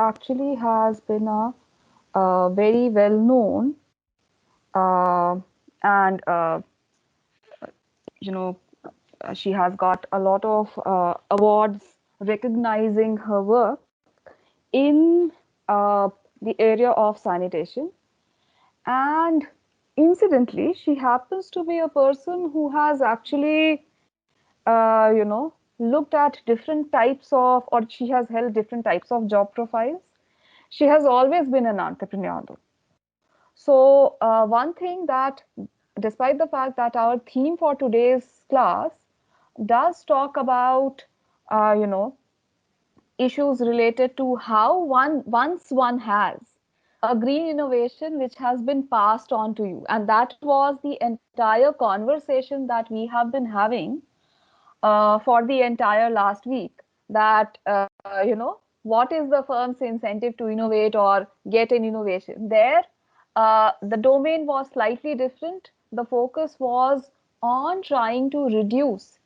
actually has been a very well known uh, and you know she has got a lot of awards recognizing her work in the area of sanitation. And incidentally, she happens to be a person who has actually, looked at different types of, or she has held different types of job profiles. She has always been an entrepreneur, though. So, one thing that, despite the fact that our theme for today's class does talk about, uh, you know, issues related to how once one has a green innovation which has been passed on to you, and that was the entire conversation that we have been having for the entire last week, that what is the firm's incentive to innovate or get an innovation there. The domain was slightly different. The focus was on trying to reduce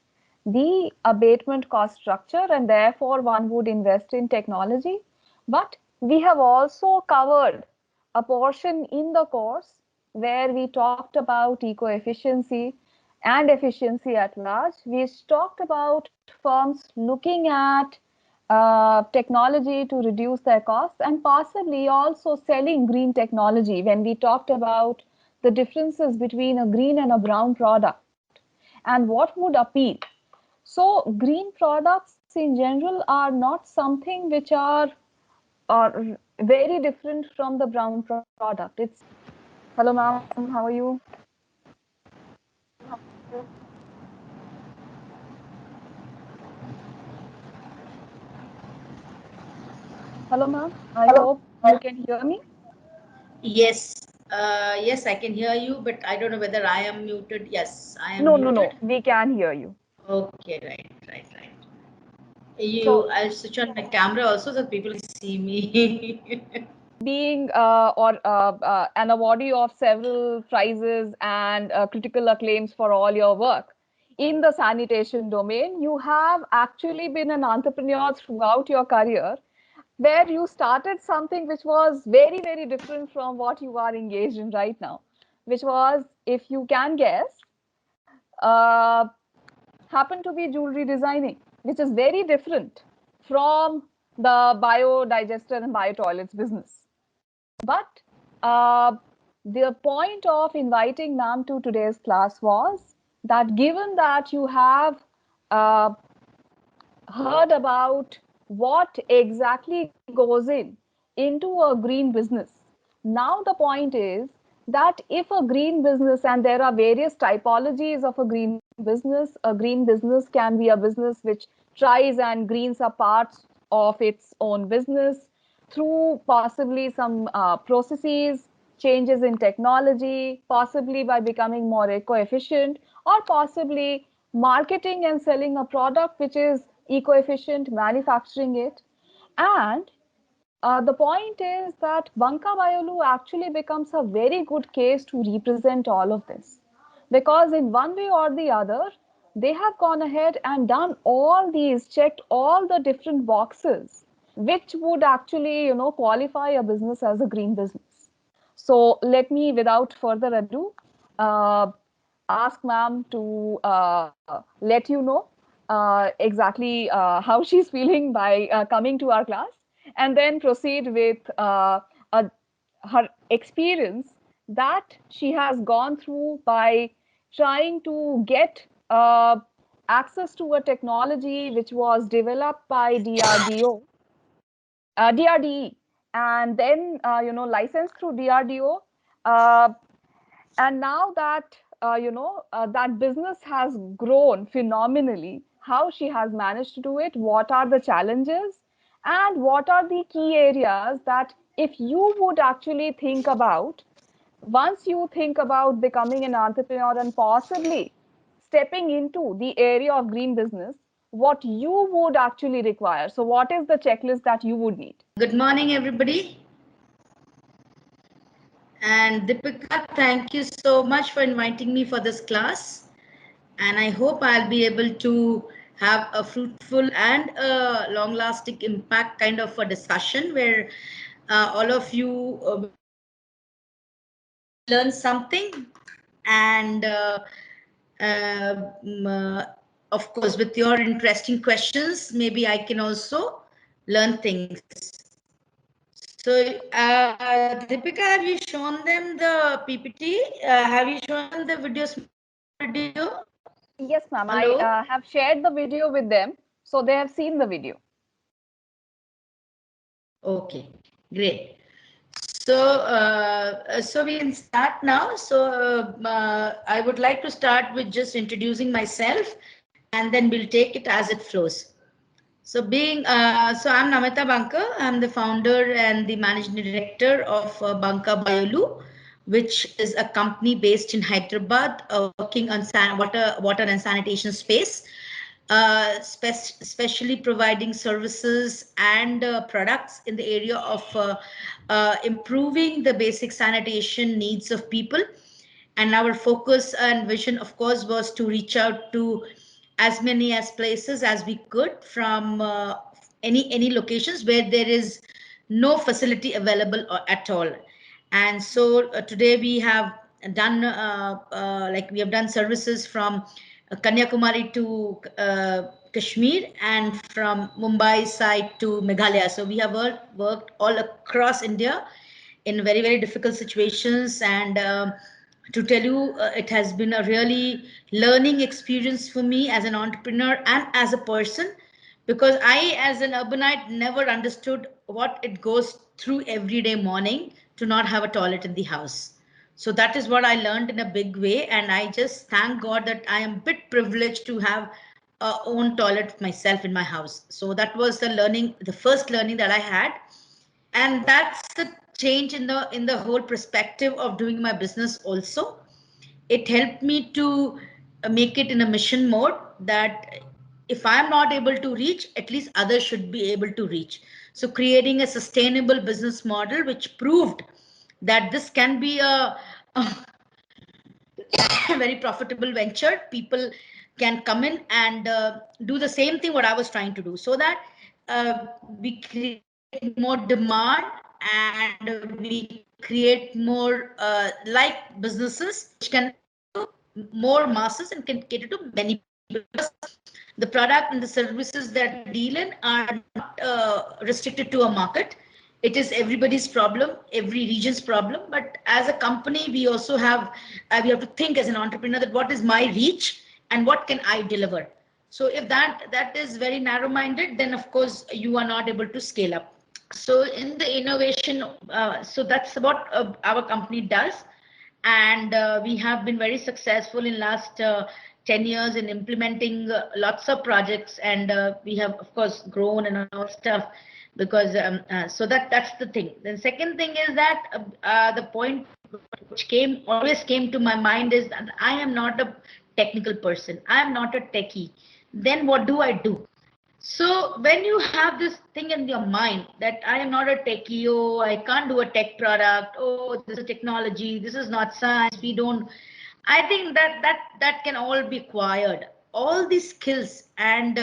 the abatement cost structure, and therefore one would invest in technology. But we have also covered a portion in the course where we talked about eco-efficiency and efficiency at large. We talked about firms looking at technology to reduce their costs and possibly also selling green technology when we talked about the differences between a green and a brown product and what would appeal. So green products in general are not something which are very different from the brown product. It's hello, ma'am. How are you? Hello, ma'am. I hope you can hear me. Yes, yes, I can hear you, but I don't know whether I am muted. Yes, I am No, no, muted. no. We can hear you. Okay, right. So, I'll switch on my camera also so people can see me. being or an awardee of several prizes and critical acclaims for all your work in the sanitation domain, you have actually been an entrepreneur throughout your career, where you started something which was very, very different from what you are engaged in right now, which was, if you can guess, uh, happened to be jewelry designing, which is very different from the biodigester and biotoilets business. But uh, the point of inviting ma'am to today's class was that given that you have uh, heard about what exactly goes into a green business. Now the point is that if a green business, and there are various typologies of a green business, a green business can be a business which tries and greens are parts of its own business through possibly some processes, changes in technology, possibly by becoming more eco-efficient, or possibly marketing and selling a product which is eco-efficient, manufacturing it. And the point is that Banka BioLoo actually becomes a very good case to represent all of this. Because in one way or the other, they have gone ahead and done all these, checked all the different boxes, which would actually, qualify a business as a green business. So let me, without further ado, uh, ask ma'am to let you know exactly how she's feeling by coming to our class, and then proceed with a, her experience that she has gone through by trying to get access to a technology which was developed by DRDE, and then licensed through DRDO. Uh, and now that that business has grown phenomenally, how she has managed to do it, what are the challenges, and what are the key areas that if you would actually think about, once you think about becoming an entrepreneur and possibly stepping into the area of green business, what you would actually require. So what is the checklist that you would need? Good morning, everybody. And Deepika, thank you so much for inviting me for this class. And I hope I'll be able to have a fruitful and a long-lasting impact kind of a discussion where all of you will learn something, and of course, with your interesting questions, maybe I can also learn things. So, Deepika, have you shown them the PPT? Have you shown them the video, small video? Yes, ma'am. I Hello? have shared the video with them, so they have seen the video. Okay, great. So, so we can start now. So, I would like to start with just introducing myself, and then we'll take it as it flows. So I'm Namita Banka. I'm the founder and the managing director of Banka BioLoo, which is a company based in Hyderabad, working on water and sanitation space, especially providing services and products in the area of improving the basic sanitation needs of people. And our focus and vision, of course, was to reach out to as many as places as we could from any locations where there is no facility available at all. And so today we have done like we have done services from Kanyakumari to Kashmir, and from Mumbai side to Meghalaya. So we have worked all across India in very, very difficult situations. And to tell you, it has been a really learning experience for me as an entrepreneur and as a person, because I, as an urbanite, never understood what it goes through every day morning to not have a toilet in the house. So that is what I learned in a big way, and I just thank God that I am a bit privileged to have a own toilet myself in my house. So that was the learning, the first learning that I had, and that's the change in the whole perspective of doing my business also. It helped me to make it in a mission mode, that if I'm not able to reach, at least others should be able to reach. So creating a sustainable business model which proved that this can be a very profitable venture. People can come in and do the same thing what I was trying to do, so that we create more demand, and we create more like businesses which can cater to more masses and can cater to many people, because the product and the services that we deal in are not restricted to a market. It is everybody's problem, every region's problem. But as a company, we also have we have to think as an entrepreneur that what is my reach and what can I deliver. So if that is very narrow minded, then of course you are not able to scale up. So in the innovation, so that's what our company does. And we have been very successful in last 10 years in implementing lots of projects, and we have of course grown and all stuff, because so that's the thing. The second thing is that the point which came always came to my mind is that I am not a technical person, I am not a techie. Then what do I do? So when you have this thing in your mind that I am not a techie, oh, I can't do a tech product, oh, this is technology, this is not science, we don't. I think that can all be acquired. All these skills and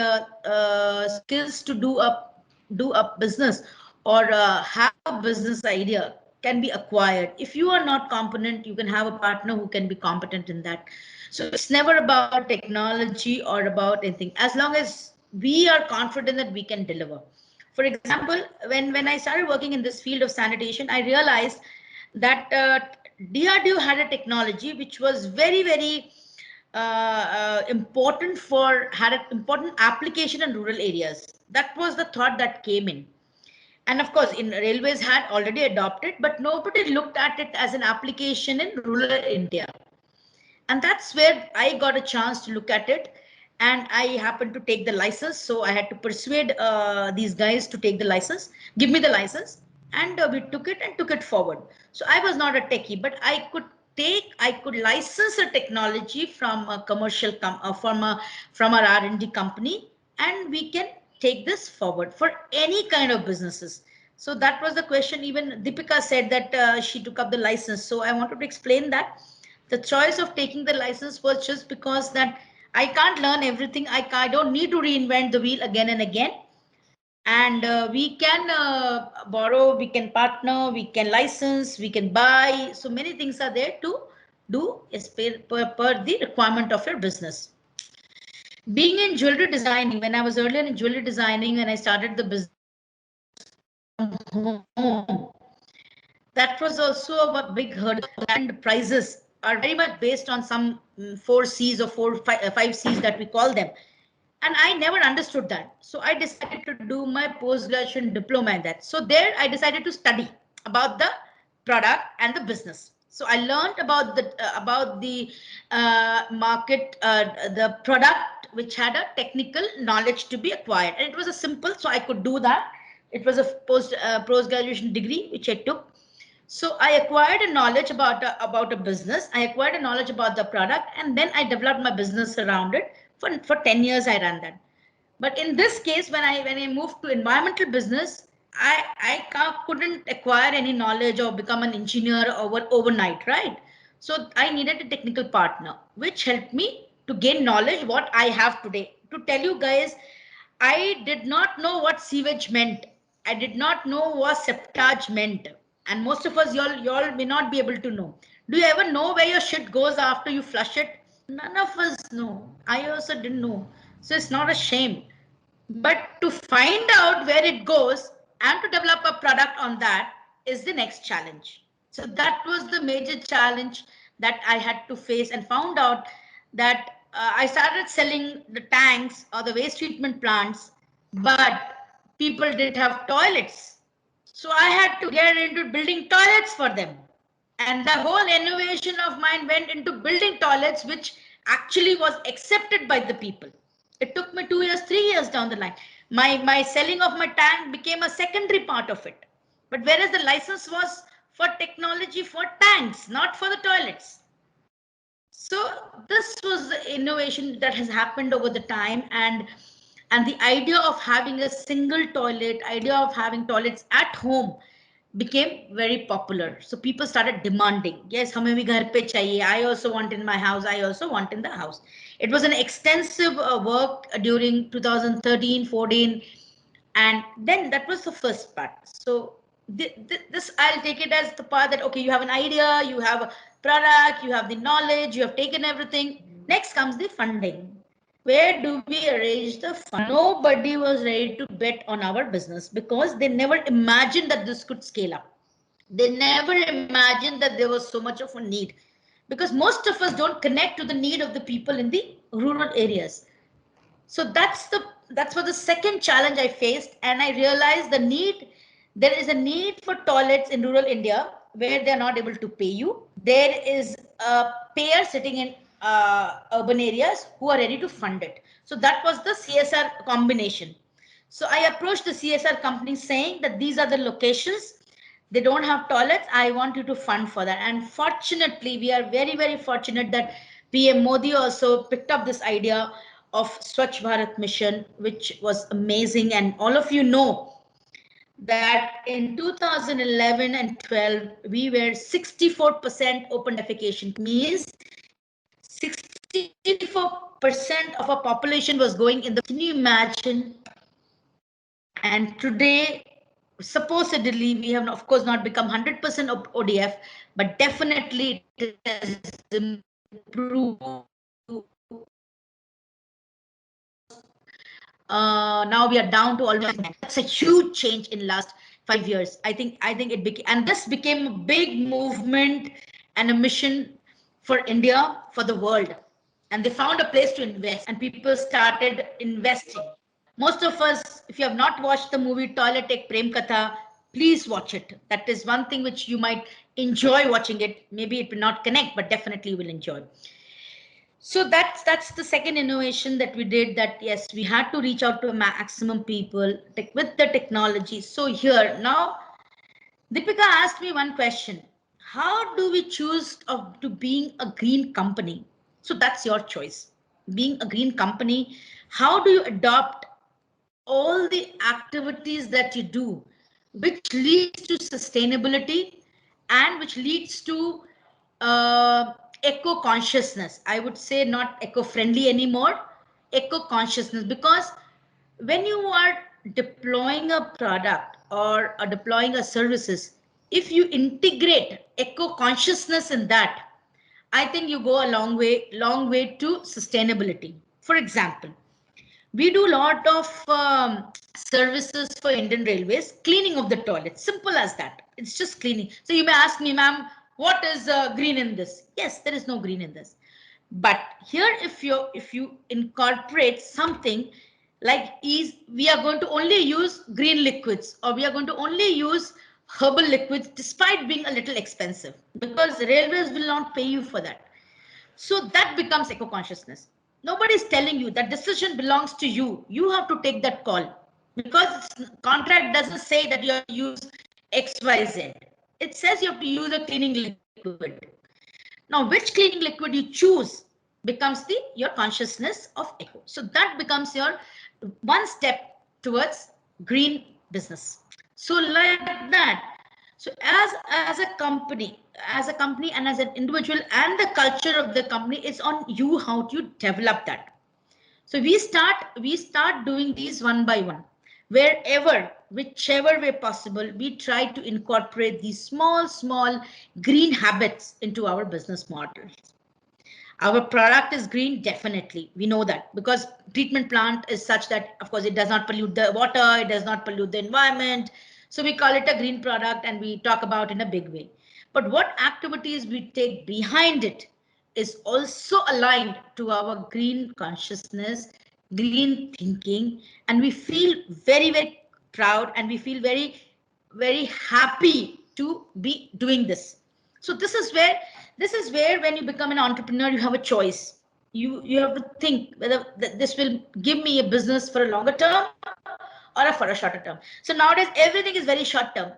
skills to do a business or have a business idea can be acquired. If you are not competent, you can have a partner who can be competent in that. So it's never about technology or about anything, as long as we are confident that we can deliver. For example, when I started working in this field of sanitation, I realized that DRDO had a technology which was very, very important for, had an important application in rural areas. That was the thought that came in. And of course, in railways had already adopted, but nobody looked at it as an application in rural India. And that's where I got a chance to look at it, and I happened to take the license. So I had to persuade these guys to take the license, give me the license, and we took it and took it forward. So I was not a techie, but I could license a technology from a commercial from our R&D company, and we can take this forward for any kind of businesses. So that was the question. Even Deepika said that she took up the license. So I wanted to explain that the choice of taking the license was just because that I can't learn everything. I don't need to reinvent the wheel again and again. And we can borrow, we can partner, we can license, we can buy. So many things are there to do as per the requirement of your business. Being in jewelry designing, when I was earlier in jewelry designing, when I started the business from home, that was also a big hurdle. And prices are very much based on some four C's or five C's that we call them. And I never understood that. So I decided to do my post-graduation diploma in that. So there I decided to study about the product and the business. So I learned about the market, the product, which had a technical knowledge to be acquired, and it was a simple, so I could do that. It was a post graduation degree which I took. So I acquired a knowledge about a business. I acquired a knowledge about the product, and then I developed my business around it. For 10 years, I ran that. But in this case, when I moved to environmental business, I couldn't acquire any knowledge or become an engineer overnight, right? So I needed a technical partner, which helped me to gain knowledge what I have today. To tell you guys, I did not know what sewage meant. I did not know what septage meant. And most of us, y'all may not be able to know. Do you ever know where your shit goes after you flush it? None of us know. I also didn't know. So it's not a shame. But to find out where it goes and to develop a product on that is the next challenge. So that was the major challenge that I had to face, and found out that I started selling the tanks or the waste treatment plants, but people didn't have toilets. So I had to get into building toilets for them. And the whole innovation of mine went into building toilets, which actually was accepted by the people. It took me 2 years, 3 years down the line. My selling of my tank became a secondary part of it. But whereas the license was for technology for tanks, not for the toilets. So this was the innovation that has happened over the time, and the idea of having a single toilet, idea of having toilets at home became very popular. So people started demanding, yes, hame bhi ghar pe chahiye. I also want in my house. I also want in the house. It was an extensive work during 2013, 14, and then that was the first part. So this I'll take it as the part that, okay, you have an idea, you have a product, you have the knowledge, you have taken everything. Next comes the funding. Where do we arrange the fund? Nobody was ready to bet on our business because they never imagined that this could scale up. They never imagined that there was so much of a need, because most of us don't connect to the need of the people in the rural areas. So that's what the second challenge I faced, and I realized the need. There is a need for toilets in rural India where they are not able to pay you. There is a payer sitting in urban areas who are ready to fund it. So that was the CSR combination. So I approached the CSR company saying that these are the locations, they don't have toilets, I want you to fund for that. And fortunately, we are very, very fortunate that PM Modi also picked up this idea of Swachh Bharat mission, which was amazing. And all of you know that in 2011 and 12, we were 64% open defecation, means 64% of our population was going in the. Can you imagine? And today, supposedly, we have of course not become 100% of ODF, but definitely it has improved to almost. Now we are down to almost. That's a huge change in last 5 years. I think it became, and this became a big movement and a mission for India, for the world. And they found a place to invest, and people started investing. Most of us, if you have not watched the movie Toilet Ek Prem Katha, please watch it. That is one thing which you might enjoy watching it. Maybe it will not connect, but definitely you will enjoy. So that's the second innovation that we did, that yes, we had to reach out to a maximum people with the technology. So here now, Deepika asked me one question: how do we choose to being a green company? So that's your choice. Being a green company, how do you adopt all the activities that you do, which leads to sustainability and which leads to uh, eco consciousness. I would say not eco friendly anymore, eco consciousness, because when you are deploying a product or deploying a services, if you integrate eco consciousness in that, I think you go a long way to sustainability. For example, we do a lot of services for Indian Railways, cleaning of the toilets. Simple as that. It's just cleaning. So you may ask me, ma'am, what is green in this? Yes, there is no green in this. But here, if you incorporate something like is we are going to only use green liquids, or we are going to only use herbal liquids, despite being a little expensive, because railways will not pay you for that. So that becomes eco consciousness. Nobody is telling you that decision belongs to you. You have to take that call, because contract doesn't say that you have to use XYZ. It says you have to use a cleaning liquid. Now, which cleaning liquid you choose becomes the your consciousness of eco. So that becomes your one step towards green business. So like that. So as a company and as an individual, and the culture of the company, it's on you how to develop that. So we start doing these one by one. Wherever, whichever way possible, we try to incorporate these small green habits into our business models. Our product is green, definitely. We know that because treatment plant is such that, of course, it does not pollute the water, it does not pollute the environment. So we call it a green product and we talk about in a big way. But what activities we take behind it is also aligned to our green consciousness, green thinking, and we feel very proud, and we feel very happy to be doing this. So this is where when you become an entrepreneur, you have a choice. You have to think whether this will give me a business for a longer term or for a shorter term. So nowadays everything is very short term.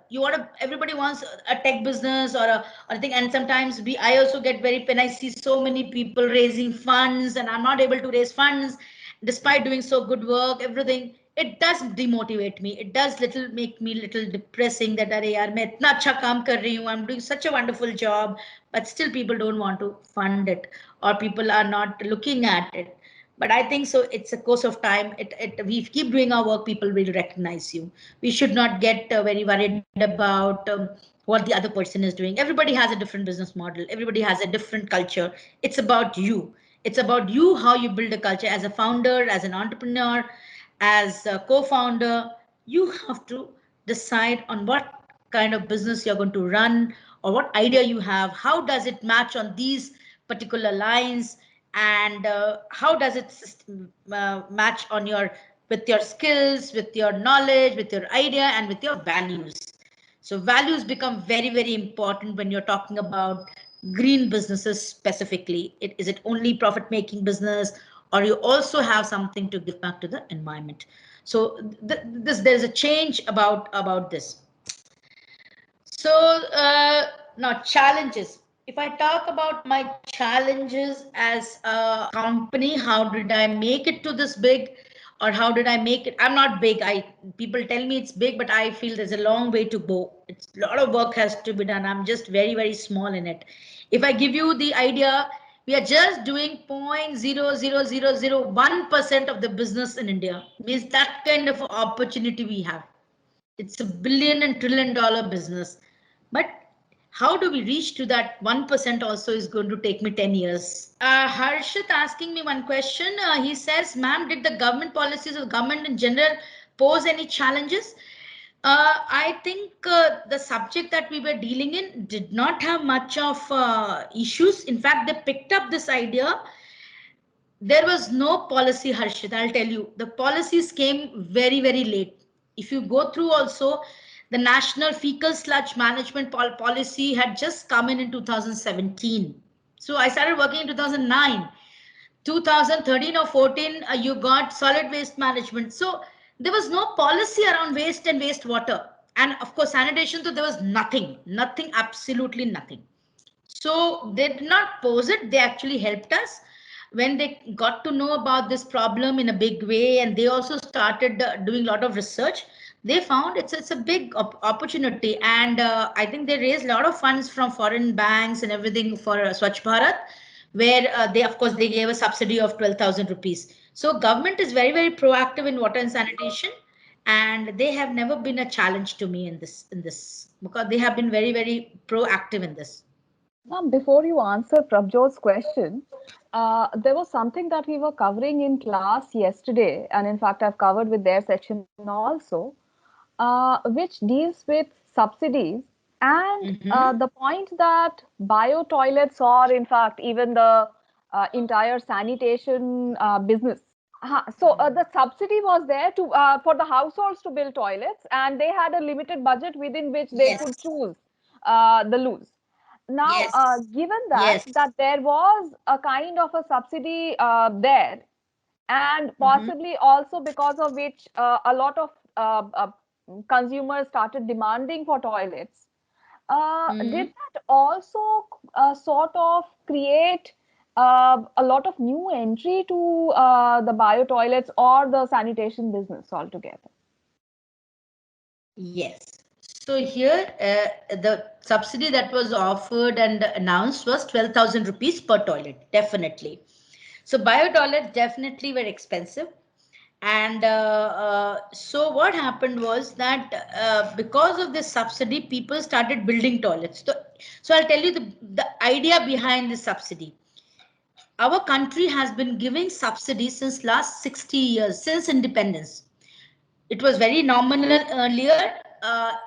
Everybody wants a tech business or a thing. And sometimes I also get very when I see so many people raising funds and I'm not able to raise funds despite doing so good work, everything. It does demotivate me. It does little make me little depressing that अरे यार मैं इतना अच्छा काम कर रही हूँ, I'm doing such a wonderful job, but still people don't want to fund it, or people are not looking at it. But I think so it's a course of time. We keep doing our work, people will recognize you. We should not get very worried about what the other person is doing. Everybody has a different business model, everybody has a different culture. It's about you. It's about you, how you build a culture as a founder, as an entrepreneur, as a co-founder. You have to decide on what kind of business you're going to run, or what idea you have, how does it match on these particular lines, and how does it match on your with your skills, with your knowledge, with your idea, and with your values. So values become very important when you're talking about green businesses specifically. Is it only profit making business, or you also have something to give back to the environment? So there's a change about this. So now challenges. If I talk about my challenges as a company, how did I make it to this big, or how did I make it? I'm not big. People tell me it's big, but I feel there's a long way to go. It's a lot of work has to be done. I'm just very small in it. If I give you the idea, we are just doing 0.00001% of the business in India. Means that kind of opportunity we have. It's a billion and trillion dollar business. But how do we reach to that 1% also is going to take me 10 years. Harshit asking me one question. He says, ma'am, did the government policies of government in general pose any challenges? I think the subject that we were dealing in did not have much of issues. In fact, they picked up this idea. There was no policy, Harshit. I'll tell you, the policies came very late. If you go through also, the National Fecal Sludge Management Policy had just come in 2017. So I started working in 2009. 2013 or 14, you got solid waste management. So there was no policy around waste and wastewater. And of course, sanitation, so there was nothing, absolutely nothing. So they did not pose it. They actually helped us when they got to know about this problem in a big way, and they also started doing a lot of research. they found it's a big opportunity, and I think they raised a lot of funds from foreign banks and everything for Swachh Bharat, where they of course they gave a subsidy of 12,000 rupees. So government is very proactive in water and sanitation, and they have never been a challenge to me in this because they have been very proactive in this. Now, before you answer Prabjot's question, there was something that we were covering in class yesterday, and in fact, I've covered with their section also, which deals with subsidies and Mm-hmm. the point that bio toilets or, in fact, even the entire sanitation business. So the subsidy was there to for the households to build toilets, and they had a limited budget within which they could Yes. choose the loos. Now, Yes. given Yes. that there was a kind of a subsidy there, and Mm-hmm. possibly also because of which a lot of consumers started demanding for toilets, did Mm-hmm. that also sort of create a lot of new entry to the bio toilets or the sanitation business altogether? Yes. So here, the subsidy that was offered and announced was 12,000 rupees per toilet, definitely. So bio toilets definitely were expensive. And so what happened was that because of this subsidy, people started building toilets. So I'll tell you the idea behind this subsidy. Our country has been giving subsidies since last 60 years, since independence. It was very nominal earlier.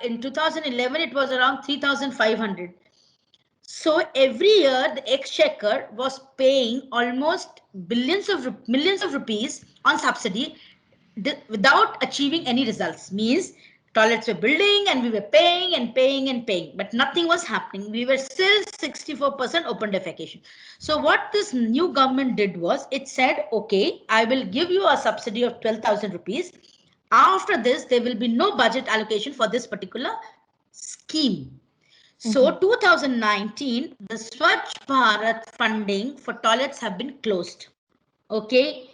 In 2011, it was around 3,500. So every year, the exchequer was paying almost millions of rupees on subsidy without achieving any results. Means toilets were building and we were paying and paying and paying, but nothing was happening. We were still 64% open defecation. So what this new government did was it said, okay, I will give you a subsidy of 12,000 rupees. After this, there will be no budget allocation for this particular scheme. So Mhm. 2019, the Swachh Bharat funding for toilets have been closed. Okay.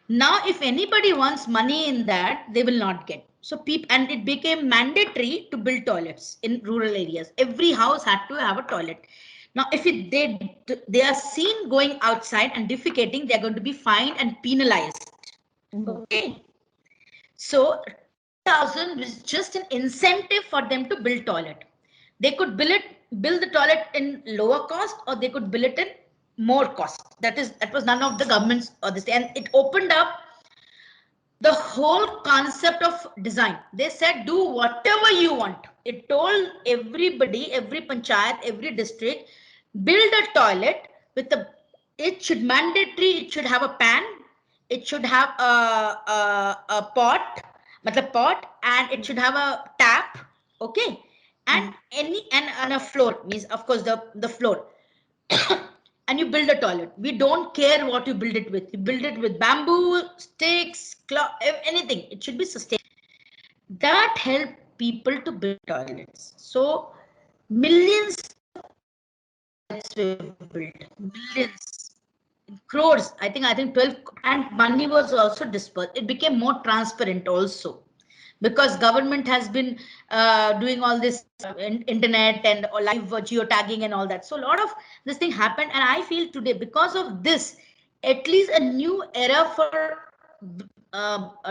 Now, if anybody wants money in that, they will not get. So people, and it became mandatory to build toilets in rural areas. Every house had to have a toilet. Now, if they are seen going outside and defecating, they are going to be fined and penalized. Mhm. Okay. So 12,000 was just an incentive for them to build toilet. They could build the toilet in lower cost, or they could build it in more cost. That was none of the government's or this, and it opened up the whole concept of design. They said do whatever you want. It told everybody, every panchayat, every district, build a toilet with a. It should mandatory. It should have a pan. It should have a pot, matlab pot, and it should have a tap. Okay, and Mhm. and a floor means of course the floor. And you build a toilet. We don't care what you build it with. You build it with bamboo, sticks, anything. It should be sustainable. That helped people to build toilets. So millions were built. Millions. Crores. I think 12, and money was also dispersed. It became more transparent also, because government has been doing all this internet and live geotagging and all that. So a lot of this thing happened, and I feel today because of this, at least a new era for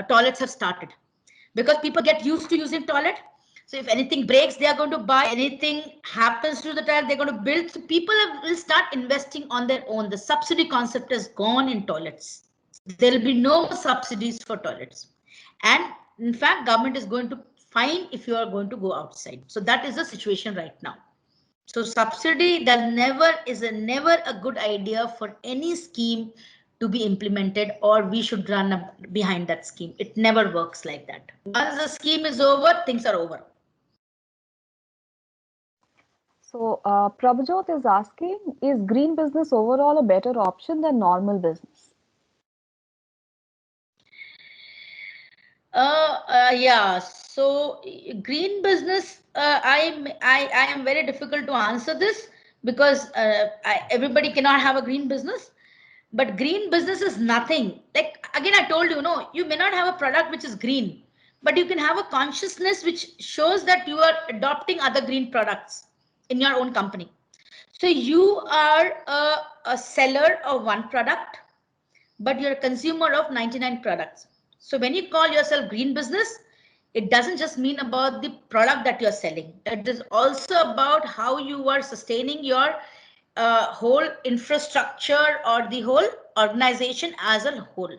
toilets have started, because people get used to using toilet. So if anything breaks, they are going to buy. Anything happens to the toilet, they're going to build. So people will start investing on their own. The subsidy concept is gone in toilets. There will be no more subsidies for toilets, and in fact government is going to fine if you are going to go outside. So that is the situation right now. So subsidy never a good idea for any scheme to be implemented, or we should run behind that scheme. It never works like that. Once the scheme is over, things are over. So, Prabhjot is asking, is green business overall a better option than normal business? Yeah. So green business, I am very difficult to answer this, because everybody cannot have a green business. But green business is nothing. Like again, I told you, no, you may not have a product which is green, but you can have a consciousness which shows that you are adopting other green products in your own company. So you are a seller of one product, but you're a consumer of 99 products. So when you call yourself green business, it doesn't just mean about the product that you're selling. It is also about how you are sustaining your whole infrastructure or the whole organization as a whole.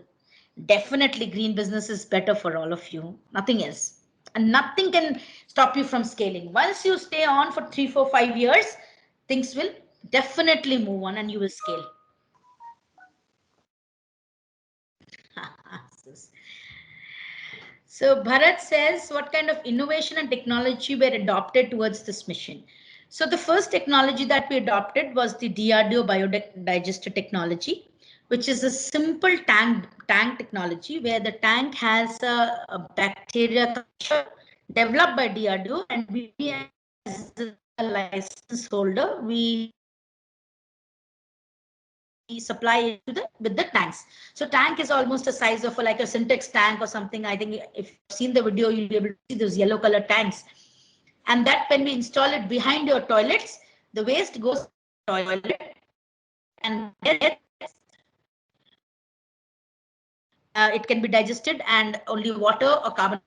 Definitely, green business is better for all of you. Nothing else. And nothing can stop you from scaling. Once you stay on for 3, 4, 5 years, things will definitely move on and you will scale. So Bharat says, what kind of innovation and technology were adopted towards this mission? So the first technology that we adopted was the DRDO biodigester technology, which is a simple tank technology where the tank has a bacteria culture developed by DRDO, and we as a license holder, we supply it to the with the tanks. So tank is almost the size of like a Syntex tank or something. I think if you've seen the video, you'll be able to see those yellow color tanks. And that when we install it behind your toilets, the waste goes to the toilet, and it can be digested, and only water or carbon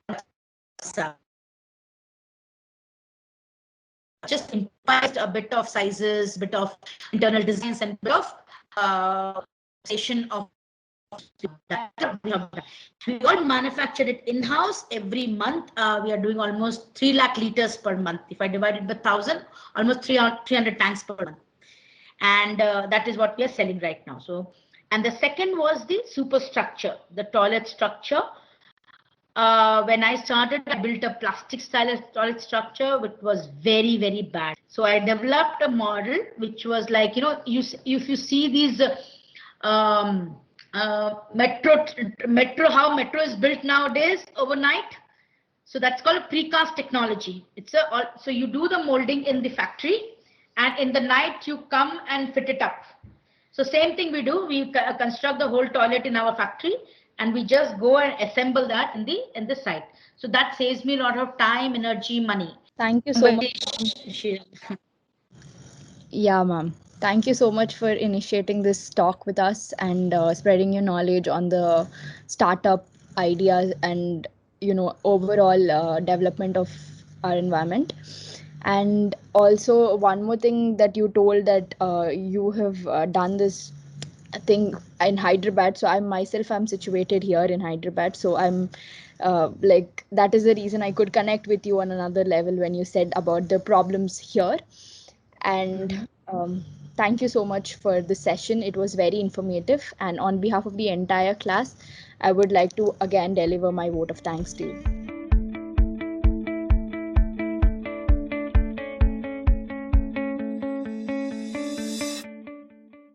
just improvised a bit of sizes, bit of internal designs, and bit of of we all manufacture it in-house every month. We are doing almost 3 lakh liters per month. If I divide it by 1,000, almost 300 tanks per month. And that is what we are selling right now. So, and the second was the superstructure, the toilet structure. When I started, I built a plastic style toilet structure, which was very, very bad. So I developed a model which was like, if you see these how metro is built nowadays overnight. So that's called a precast technology. So you do the molding in the factory, and in the night you come and fit it up. So same thing we do. We construct the whole toilet in our factory, and we just go and assemble that in the site. So that saves me a lot of time, energy, money. Thank you so much. Yeah, ma'am. Thank you so much for initiating this talk with us and spreading your knowledge on the startup ideas and overall development of our environment. And also one more thing that you told, that you have done this thing in Hyderabad. So I'm situated here in Hyderabad. So I'm like, that is the reason I could connect with you on another level when you said about the problems here. And thank you so much for the session. It was very informative. And on behalf of the entire class, I would like to again deliver my vote of thanks to you.